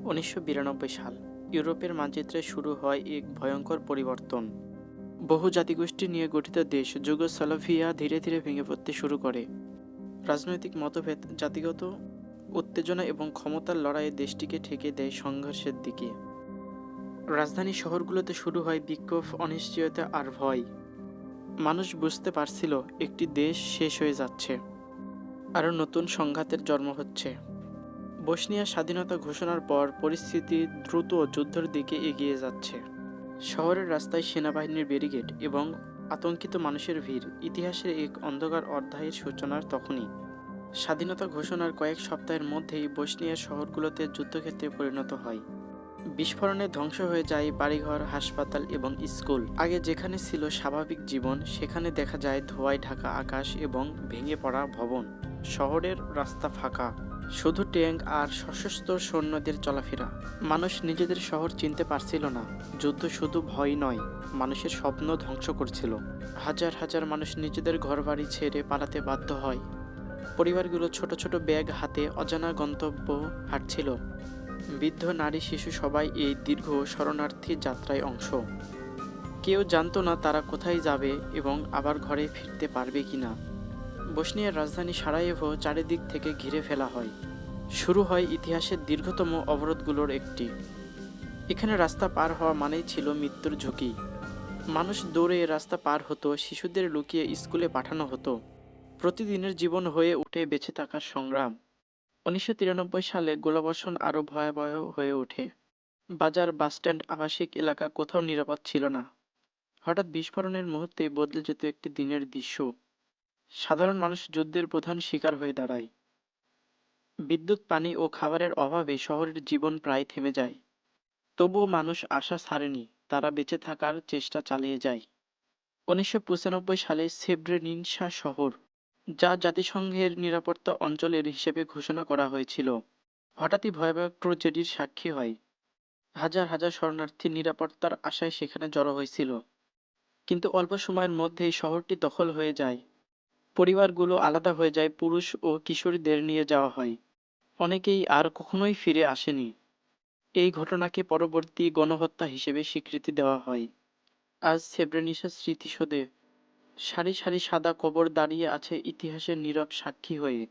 1992 সাল ইউরোপের মানচিত্রে শুরু হয় এক ভয়ঙ্কর পরিবর্তন। বহু জাতিগোষ্ঠী নিয়ে গঠিত দেশ যুগোস্লাভিয়া ধীরে ধীরে ভেঙে পড়তে শুরু করে। রাজনৈতিক মতভেদ, জাতিগত উত্তেজনা এবং ক্ষমতার লড়াইয়ে দেশটিকে ঠেকে দেয় সংঘর্ষের দিকে। রাজধানী শহরগুলোতে শুরু হয় বিক্ষোভ, অনিশ্চয়তা আর ভয়। মানুষ বুঝতে পারছিল একটি দেশ শেষ হয়ে যাচ্ছে, আরও নতুন সংঘাতের জন্ম হচ্ছে। বসনিয়ার স্বাধীনতা ঘোষণার পর পরিস্থিতি দ্রুত যুদ্ধের দিকে এগিয়ে যাচ্ছে। শহরের রাস্তায় সেনাবাহিনীর ব্যারিকেড এবং আতঙ্কিত মানুষের ভিড়, ইতিহাসের এক অন্ধকার অধ্যায়ের সূচনা তখনই। স্বাধীনতা ঘোষণার কয়েক সপ্তাহের মধ্যেই বসনিয়ার শহরগুলোতে যুদ্ধক্ষেত্রে পরিণত হয়। বিস্ফোরণে ধ্বংস হয়ে যায় বাড়িঘর, হাসপাতাল এবং স্কুল। আগে যেখানে ছিল স্বাভাবিক জীবন, সেখানে দেখা যায় ধোঁয়ায় ঢাকা আকাশ এবং ভেঙে পড়া ভবন। শহরের রাস্তা ফাঁকা, শুধু ট্যাঙ্ক আর সশস্ত্র সৈন্যদের চলাফেরা। মানুষ নিজেদের শহর চিনতে পারছিল না। যুদ্ধ শুধু ভয় নয়, মানুষের স্বপ্ন ধ্বংস করছিল। হাজার হাজার মানুষ নিজেদের ঘরবাড়ি ছেড়ে পালাতে বাধ্য হয়। পরিবারগুলো ছোট ছোট ব্যাগ হাতে অজানা গন্তব্য হাঁটছিল। বৃদ্ধ, নারী, শিশু সবাই এই দীর্ঘ শরণার্থী যাত্রায় অংশ। কেউ জানতো না তারা কোথায় যাবে এবং আবার ঘরে ফিরতে পারবে কিনা। বসনিয়ার রাজধানী সারায়েভো চারিদিক থেকে ঘিরে ফেলা হয়। শুরু হয় ইতিহাসের দীর্ঘতম অবরোধগুলোর একটি। এখানে রাস্তা পার হওয়া মানেই ছিল মৃত্যুর ঝুঁকি। মানুষ দৌড়ে রাস্তা পার হতো, শিশুদের লুকিয়ে স্কুলে পাঠানো হতো। প্রতিদিনের জীবন হয়ে ওঠে বেঁচে থাকার সংগ্রাম। 1993 সালে গোলাবর্ষণ আরও ভয়াবহ হয়ে ওঠে। বাজার, বাসস্ট্যান্ড, আবাসিক এলাকা কোথাও নিরাপদ ছিল না। হঠাৎ বিস্ফোরণের মুহূর্তে বদলে যেত একটি দিনের দৃশ্য। সাধারণ মানুষ যুদ্ধের প্রধান শিকার হয়ে দাঁড়ায়। বিদ্যুৎ, পানি ও খাবারের অভাবে শহরের জীবন প্রায় থেমে যায়। তবুও মানুষ আশা ছাড়েনি, তারা বেঁচে থাকার চেষ্টা চালিয়ে যায়। 1995 সালে সেব্রেনিনসা শহর, যা জাতিসংঘের নিরাপত্তা অঞ্চলের হিসেবে ঘোষণা করা হয়েছিল, হঠাৎই ভয়াবহ ট্র্যাজেডির সাক্ষী হয়। হাজার হাজার শরণার্থী নিরাপত্তার আশায় সেখানে জড়ো হয়েছিল। কিন্তু অল্প সময়ের মধ্যেই শহরটি দখল হয়ে যায়। পরিবারগুলো আলাদা হয়ে যায়, পুরুষ ও কিশোরীদের নিয়ে যাওয়া হয়। অনেকেই আর কখনোই ফিরে আসেনি। এই ঘটনাকে পরবর্তী গণহত্যা হিসেবে স্বীকৃতি দেওয়া হয়। আজ সেব্রেনিসার স্মৃতিসৌধে সারি সারি সাদা কবর দাঁড়িয়ে আছে ইতিহাসের নীরব সাক্ষী হয়ে।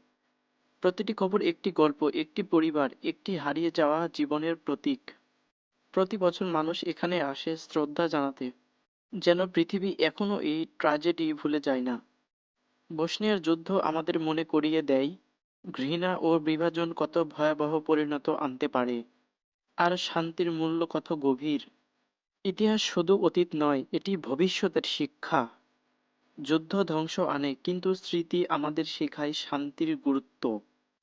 প্রতিটি কবর একটি গল্প, একটি পরিবার, একটি হারিয়ে যাওয়া জীবনের প্রতীক। প্রতি বছর মানুষ এখানে আসে শ্রদ্ধা জানাতে, যেন পৃথিবী এখনও এই ট্র্যাজেডি ভুলে যায় না। বসনিয়ার যুদ্ধ আমাদের মনে করিয়ে দেয় ঘৃণা ও বিভাজন কত ভয়াবহ পরিণত আনতে পারে, আর শান্তির মূল্য কত গভীর। ইতিহাস শুধু অতীত নয়, এটি ভবিষ্যতের শিক্ষা। যুদ্ধ ধ্বংস আনে, কিন্তু স্মৃতি আমাদের শেখায় শান্তির গুরুত্ব।